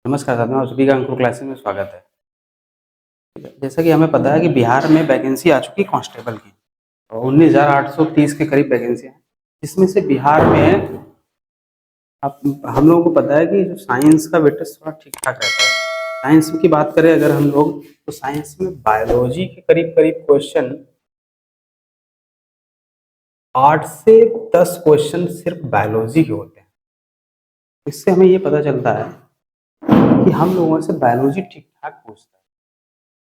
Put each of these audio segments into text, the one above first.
नमस्कार साथियों, आप सभी का अंकुर क्लासेस में स्वागत है। जैसा कि हमें पता है कि बिहार में वैकेंसी आ चुकी है कांस्टेबल की और 19,830 के करीब वैकेंसी है। इसमें से बिहार में आप हम लोगों को पता है कि जो साइंस का वेटेज थोड़ा ठीक ठाक रहता है। साइंस की बात करें अगर हम लोग तो साइंस में बायोलॉजी के करीब करीब क्वेश्चन 8 से 10 क्वेश्चन सिर्फ बायोलॉजी के होते हैं। इससे हमें ये पता चलता है कि हम लोगों से बायोलॉजी ठीक ठाक पूछता है।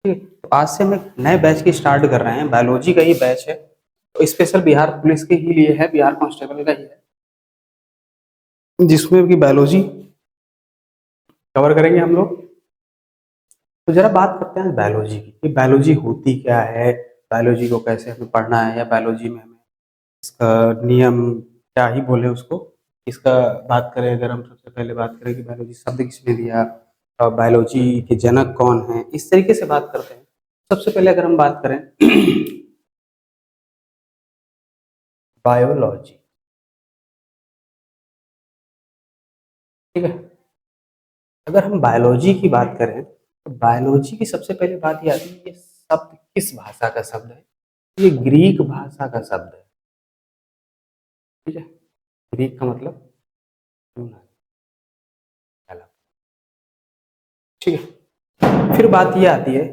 ठीक है, तो आज से हम एक नए बैच की स्टार्ट कर रहे हैं। बायोलॉजी का ही बैच है, तो स्पेशल बिहार पुलिस के ही लिए है, बिहार कांस्टेबल का ही है, जिसमें कि बायोलॉजी कवर करेंगे हम लोग। तो जरा बात करते हैं बायोलॉजी की कि बायोलॉजी होती क्या है, बायोलॉजी को कैसे हमें पढ़ना है, या बायोलॉजी में हमें इसका नियम क्या ही बोले उसको। इसका बात करें अगर हम सबसे पहले बात करें कि बायोलॉजी शब्द किसने दिया और बायोलॉजी के जनक कौन है, इस तरीके से बात करते हैं। सबसे पहले अगर हम बात करें बायोलॉजी, ठीक है। अगर हम बायोलॉजी की बात करें तो बायोलॉजी की सबसे पहले बात ये आती है, ये शब्द किस भाषा का शब्द है। ये ग्रीक भाषा का शब्द है, ठीक है। ग्रीक का मतलब यूनानी, पहला, ठीक है। फिर बात ये आती है,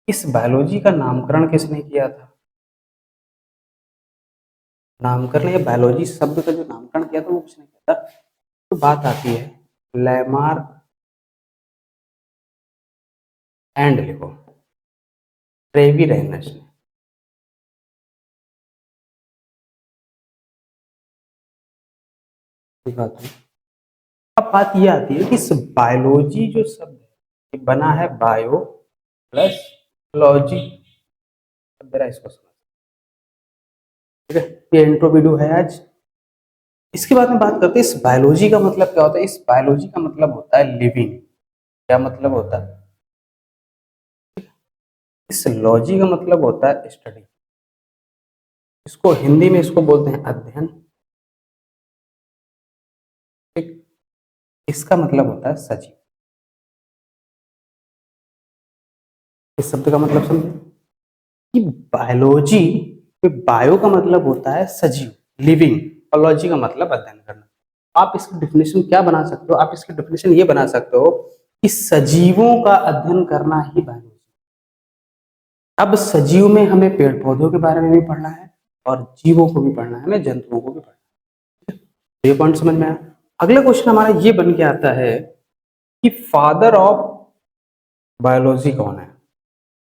इस बायोलॉजी का नामकरण किसने किया था। नामकरण या बायोलॉजी शब्द का जो नामकरण किया था वो किसने किया था। तो बात आती है लैमार्क एंड लिखो ट्रेविरेनस ने। ठीक बात है। अब बात ये आती है कि इस बायोलॉजी जो शब्द है ये बना है बायो प्लस लॉजी। अब जरा इसको समझ, ठीक है। ये इंट्रो वीडियो है आज। इसके बाद में बात करते हैं इस बायोलॉजी का मतलब क्या होता है। इस बायोलॉजी का मतलब होता है लिविंग। क्या मतलब होता है। इस लॉजी का मतलब होता है स्टडी। इसको हिंदी में इसको बोलते हैं अध्ययन, ठीक। इसका मतलब होता है सजीव। इस शब्द का मतलब समझे कि बायोलॉजी में बायो का मतलब होता है सजीव, लिविंग, और लॉजी का मतलब अध्ययन करना। आप इसकी डेफिनेशन क्या बना सकते हो, आप इसकी डेफिनेशन ये बना सकते हो कि सजीवों का अध्ययन करना ही बायोलॉजी। अब सजीव में हमें पेड़ पौधों के बारे में भी पढ़ना है और जीवों को भी पढ़ना है, हमें जंतुओं को भी पढ़ना है। तो ये पॉइंट समझ में आया। अगला क्वेश्चन हमारा ये बन के आता है कि फादर ऑफ बायोलॉजी कौन है।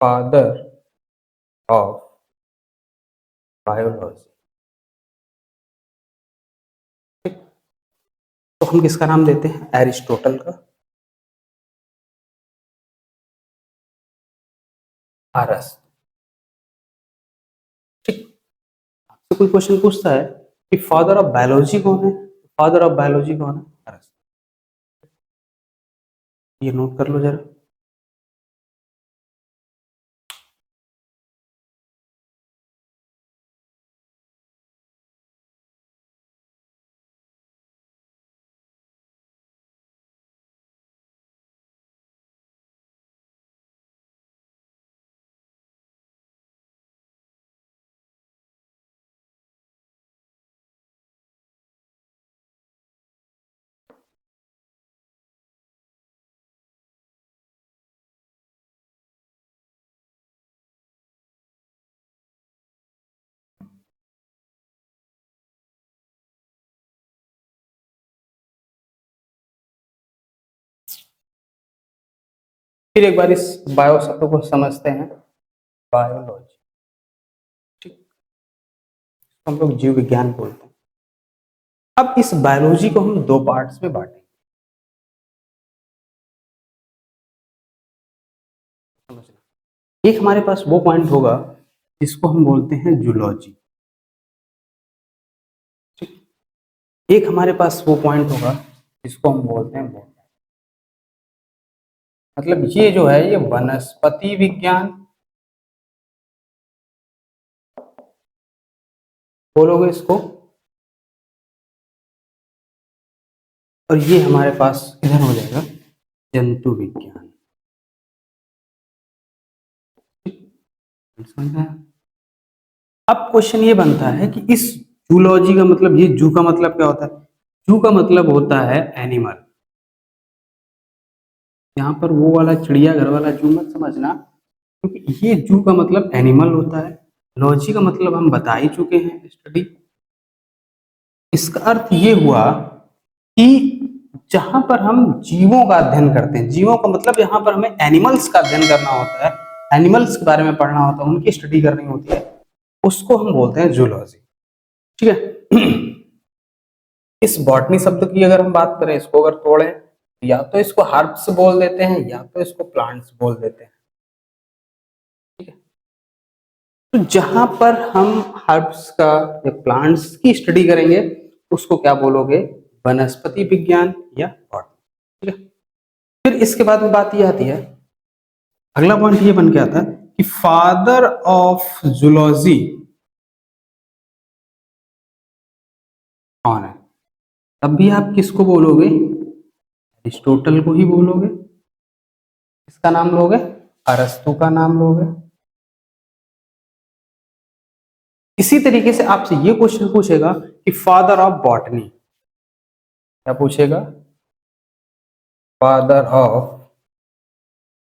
फादर ऑफ बायोलॉजी, तो हम किसका नाम देते हैं, एरिस्टोटल का। अरस, ठीक। आपसे कोई क्वेश्चन पूछता है कि फादर ऑफ बायोलॉजी कौन है, फादर ऑफ बायोलॉजी कौन है, अरस। ये नोट कर लो जरा। फिर एक बार इस बायो शब्द को समझते हैं। बायोलॉजी, ठीक, हम लोग जीव विज्ञान बोलते हैं। अब इस बायोलॉजी को हम दो पार्ट्स में बांटेंगे। समझना, एक हमारे पास वो पॉइंट होगा जिसको हम बोलते हैं जूलॉजी, ठीक। एक हमारे पास वो पॉइंट होगा जिसको हम बोलते हैं बॉटनी। मतलब ये जो है ये वनस्पति विज्ञान बोलोगे इसको, और ये हमारे पास इधर हो जाएगा जंतु विज्ञान। समझ में आया? अब क्वेश्चन ये बनता है कि इस जूलॉजी का मतलब, ये जू का मतलब क्या होता है? जू का मतलब होता है एनिमल। यहाँ पर वो वाला चिड़ियाघर वाला जू मत समझना, क्योंकि ये जू का मतलब एनिमल होता है। लॉजी का मतलब हम बता ही चुके हैं, स्टडी। इसका अर्थ ये हुआ कि जहां पर हम जीवों का अध्ययन करते हैं, जीवों का मतलब यहाँ पर हमें एनिमल्स का अध्ययन करना होता है, एनिमल्स के बारे में पढ़ना होता है, उनकी स्टडी करनी होती है, उसको हम बोलते हैं जूलॉजी। ठीक है। इस बॉटनी शब्द की अगर हम बात करें, इसको अगर तोड़े, या तो इसको हर्ब्स बोल देते हैं या तो इसको प्लांट्स बोल देते हैं। ठीक है। तो जहां पर हम हर्ब्स का या प्लांट्स की स्टडी करेंगे, उसको क्या बोलोगे? वनस्पति विज्ञान या बॉटनी। ठीक है। फिर इसके बाद में बात ये आती है, अगला पॉइंट ये बन के आता है कि फादर ऑफ जूलॉजी कौन है? तब भी आप किसको बोलोगे? अरिस्टोटल को ही बोलोगे। किसका नाम लोगे? अरस्तु का नाम लोगे। इसी तरीके से आपसे ये क्वेश्चन पूछेगा कि फादर ऑफ बॉटनी, क्या पूछेगा? Father of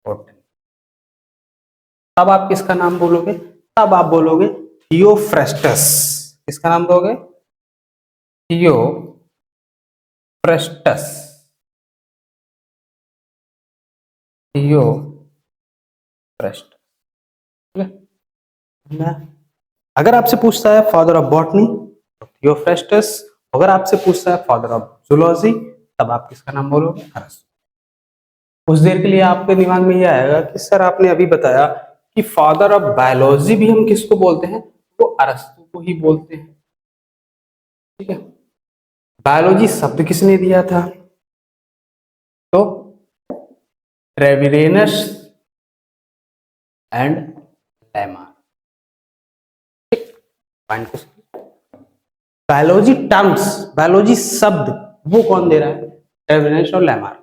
botany. तब आप किसका नाम बोलोगे? तब आप बोलोगे थियोफ्रेस्टस। किसका नाम दोगे? थियोफ्रेस्टस। थियोफ्रेस्टस। ठीक है। अगर आपसे पूछता है फादर ऑफ बॉटनी तो थियोफ्रेस्टस, अगर आपसे पूछता है फादर ऑफ जूलॉजी तब आप किसका नाम बोलोगे? अरस्तु। कुछ देर के लिए आपके दिमाग में ये आएगा कि सर आपने अभी बताया कि फादर ऑफ बायोलॉजी भी हम किसको बोलते हैं? वो अरस्तु को ही बोलते हैं। ठीक है। बायोलॉजी शब्द किसने दिया था? तो Treviranus and Lamar. Biology terms, biology शब्द वो कौन दे रहा है? ट्रेविरेनस और लैमार।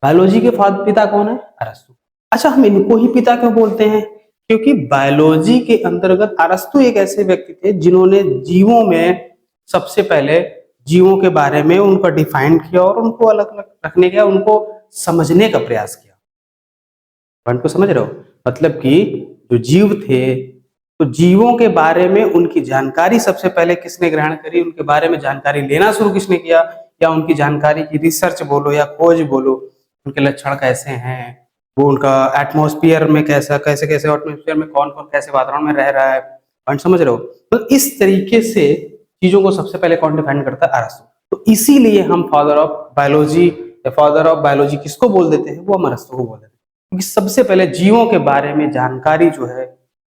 बायोलॉजी के फादर पिता कौन है? अरस्तु। अच्छा, हम इनको ही पिता क्यों बोलते हैं? क्योंकि बायोलॉजी के अंतर्गत अरस्तु एक ऐसे व्यक्ति थे जिन्होंने जीवों में सबसे पहले जीवों के बारे में उनको डिफाइन किया और उनको अलग अलग रखने का, उनको समझने का प्रयास किया। पॉइंट को समझ रहे हो? मतलब कि जो जीव थे, तो जीवों के बारे में उनकी जानकारी सबसे पहले किसने ग्रहण करी, उनके बारे में जानकारी लेना शुरू किसने किया, या उनकी जानकारी की रिसर्च बोलो या खोज बोलो, उनके लक्षण कैसे हैं, वो उनका एटमॉस्फेयर में कैसा, कैसे कैसे एटमॉस्फेयर में कौन कौन कैसे वातावरण में रह रहा है। पॉइंट समझ रहे हो? तो इस तरीके से चीजों को सबसे पहले कौन डिफाइन करता है? अरस्तु। तो इसीलिए हम फादर ऑफ बायोलॉजी या फादर ऑफ बायोलॉजी किसको बोल देते हैं? वो हम अरस्तु को बोल देते हैं, क्योंकि सबसे पहले जीवों के बारे में जानकारी जो है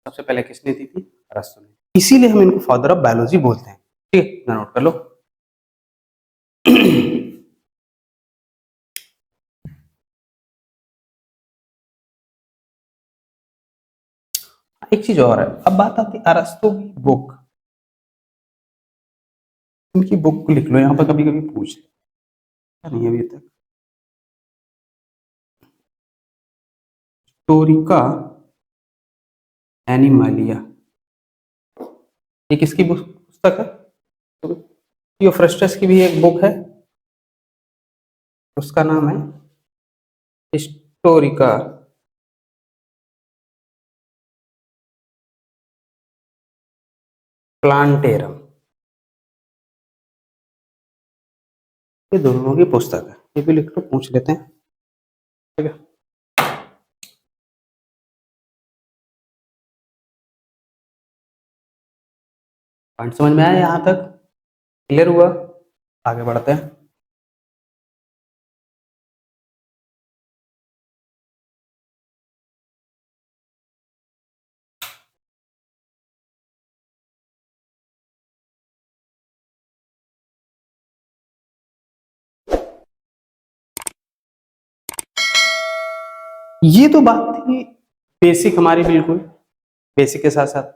सबसे पहले किसने दी थी? अरस्तु ने। इसीलिए हम इनको फादर ऑफ बायोलॉजी बोलते हैं। ठीक है, नोट कर लो। एक चीज और है, अब बात आती है अरस्तु की बुक। उनकी बुक को लिख लो, यहाँ पर कभी कभी पूछ नहीं अभी तक। स्टोरिका एनिमालिया, ये किसकी पुस्तक है? थियोफ्रेस्टस की भी एक बुक है, उसका नाम है हिस्टोरिका प्लांटेरम। ये दोनों की पुस्तक है, ये भी लिख लो, पूछ लेते हैं। ठीक है। पॉइंट समझ में आया? यहाँ तक क्लियर हुआ? आगे बढ़ते हैं। ये तो बात थी बेसिक हमारी, बिल्कुल बेसिक के साथ साथ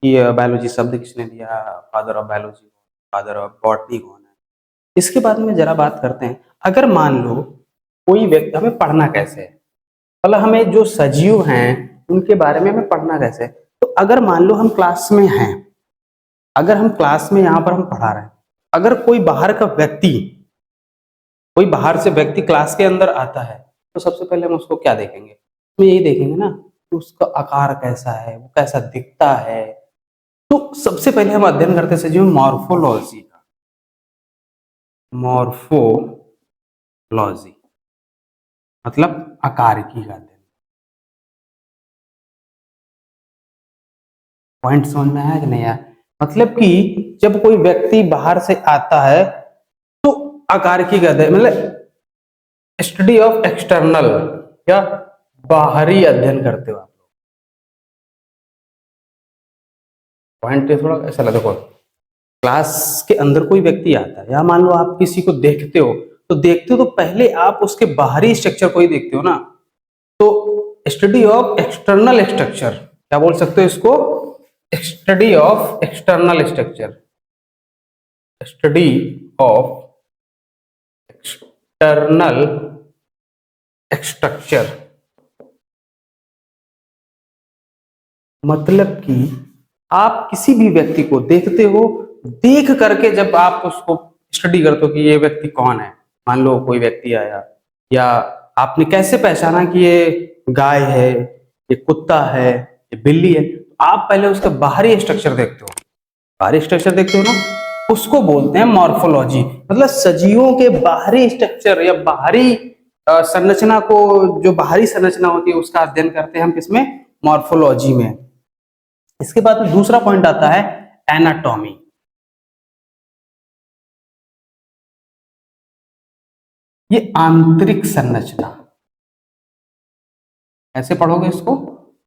कि बायोलॉजी शब्द किसने दिया, father of biology, father of botany कौन है। इसके बाद में जरा बात करते हैं, अगर मान लो कोई व्यक्ति, हमें पढ़ना कैसे है, मतलब हमें जो सजीव हैं उनके बारे में हमें पढ़ना कैसे है। तो अगर मान लो हम क्लास में हैं, अगर हम क्लास में यहाँ पर हम पढ़ा रहे हैं, अगर कोई बाहर का व्यक्ति, कोई बाहर से व्यक्ति क्लास के अंदर आता है, तो सबसे पहले हम उसको क्या देखेंगे, हम यही देखेंगे ना कि उसका आकार कैसा है, वो कैसा दिखता है। तो सबसे पहले हम अध्ययन करते हैं सजीव मॉर्फोलॉजी का, मॉर्फोलॉजी मतलब आकारिकी का अध्ययन। पॉइंट समझ में आया कि नहीं आया? मतलब कि जब कोई व्यक्ति बाहर से आता है तो आकारिकी का अध्ययन, मतलब स्टडी ऑफ एक्सटर्नल या बाहरी अध्ययन करते हो आप लोग। पॉइंट थोड़ा ऐसा लगा, देखो क्लास के अंदर कोई व्यक्ति आता है या मान लो आप किसी को देखते हो, तो पहले आप उसके बाहरी स्ट्रक्चर को ही देखते हो ना। तो स्टडी ऑफ एक्सटर्नल स्ट्रक्चर, क्या बोल सकते हो इसको, study of external structure, study of external structure. मतलब कि आप किसी भी व्यक्ति को देखते हो, देख करके जब आप उसको स्टडी करते हो कि ये व्यक्ति कौन है, मान लो कोई व्यक्ति आया, या आपने कैसे पहचाना कि ये गाय है, ये कुत्ता है, ये बिल्ली है, आप पहले उसका बाहरी स्ट्रक्चर देखते हो, बाहरी स्ट्रक्चर देखते हो ना, उसको बोलते हैं मॉर्फोलॉजी। मतलब सजीवों के बाहरी स्ट्रक्चर या बाहरी संरचना को, जो बाहरी संरचना होती है उसका अध्ययन करते हैं हम किसमें, मॉर्फोलॉजी में। इसके बाद दूसरा पॉइंट आता है एनाटॉमी। ये आंतरिक संरचना, ऐसे पढ़ोगे इसको,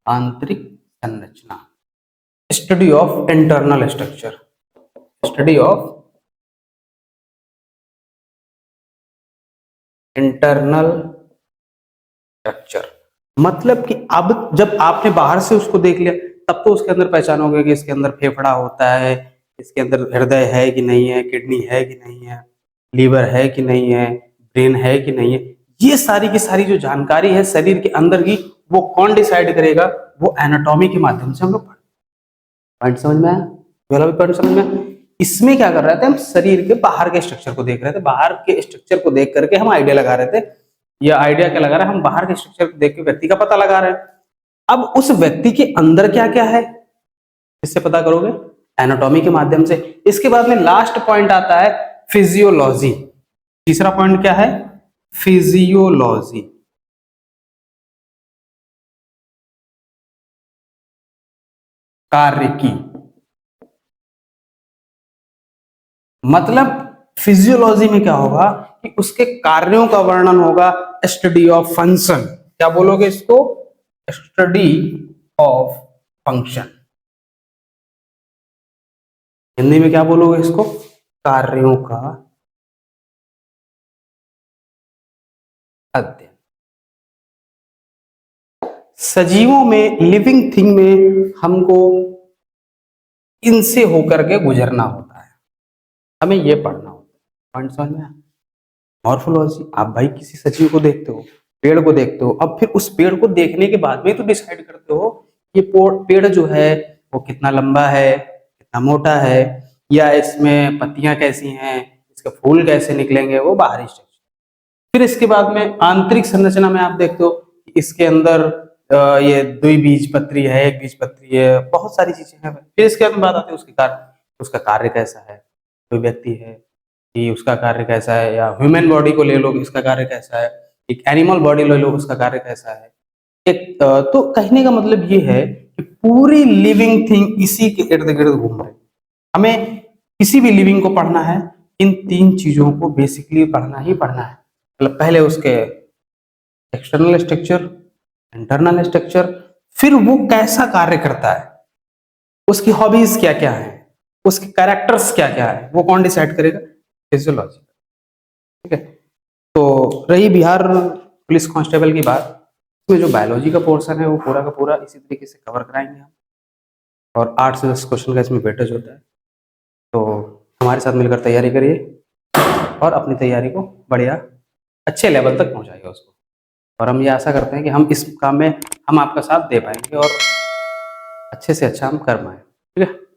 आंतरिक संरचना, study of internal structure, study of internal structure. मतलब कि अब जब आपने बाहर से उसको देख लिया, तब तो उसके अंदर पहचानोगे कि इसके अंदर फेफड़ा होता है, इसके अंदर हृदय है कि नहीं है, किडनी है कि नहीं है, लीवर है कि नहीं है, ब्रेन है कि नहीं है, ये सारी की सारी जो जानकारी है शरीर के अंदर की, वो कौन डिसाइड करेगा, वो एनाटॉमी के माध्यम से हम लोग। पॉइंट समझ में आया? वाला भी पॉइंट समझ में आया? इसमें क्या कर रहे थे हम, शरीर के बाहर के स्ट्रक्चर को देख रहे थे, बाहर के स्ट्रक्चर को देख करके हम आइडिया लगा रहे थे, या आइडिया क्या लगा रहे हैं, हम बाहर के स्ट्रक्चर को देख के व्यक्ति का पता लगा रहे हैं। अब उस व्यक्ति के अंदर क्या क्या है, इससे पता करोगे एनाटॉमी के माध्यम से। इसके बाद में लास्ट पॉइंट आता है फिजियोलॉजी। तीसरा पॉइंट क्या है, फिजियोलॉजी, कार्य की। मतलब फिजियोलॉजी में क्या होगा कि उसके कार्यों का वर्णन होगा, स्टडी ऑफ फंक्शन। क्या बोलोगे इसको, स्टडी ऑफ फंक्शन। हिंदी में क्या बोलोगे इसको, कार्यों का अध्ययन। सजीवों में, लिविंग थिंग में हमको इनसे होकर के गुजरना होता है, हमें ये पढ़ना होता है। पॉइंट समझ में? मॉर्फोलॉजी, आप भाई किसी सजीव को देखते हो, पेड़ को देखते हो, अब फिर उस पेड़ को देखने के बाद में तो डिसाइड करते हो ये पेड़ जो है वो कितना लंबा है, कितना मोटा है, या इसमें पत्तियां कैसी हैं, इसके फूल कैसे निकलेंगे, वो बाहरी स्ट्रक्चर। फिर इसके बाद में आंतरिक संरचना में आप देखते हो कि इसके अंदर ये द्विबीजपत्री है, एक बीजपत्री है, बहुत सारी चीजें हैं। फिर इसके बाद में बात आती है उसके कार्य, उसका कार्य कैसा है, कोई व्यक्ति है कि उसका कार्य कैसा है, या ह्यूमन बॉडी को ले लो इसका कार्य कैसा है, एक एनिमल बॉडी ले लो उसका कार्य कैसा है। एक तो कहने का मतलब ये है कि पूरी लिविंग थिंग इसी के इर्द गिर्द घूम रही है। हमें किसी भी लिविंग को पढ़ना है, इन तीन चीजों को बेसिकली पढ़ना ही पढ़ना है। मतलब पहले उसके एक्सटर्नल स्ट्रक्चर, इंटरनल स्ट्रक्चर, फिर वो कैसा कार्य करता है, उसकी हॉबीज क्या क्या है, उसके कैरेक्टर्स क्या क्या है, वो कौन डिसाइड करेगा, फिजियोलॉजी। ठीक है। तो रही बिहार पुलिस कांस्टेबल की बात, इसमें जो बायोलॉजी का पोर्शन है वो पूरा का पूरा इसी तरीके से कवर कराएंगे हम, और 8 से 10 क्वेश्चन का इसमें वेटेज होता है। तो हमारे साथ मिलकर तैयारी करिए और अपनी तैयारी को बढ़िया अच्छे लेवल तक पहुंचाइए उसको। और हम ये आशा करते हैं कि हम इस काम में हम आपका साथ दे पाएंगे और अच्छे से अच्छा हम कर पाएँ। ठीक है।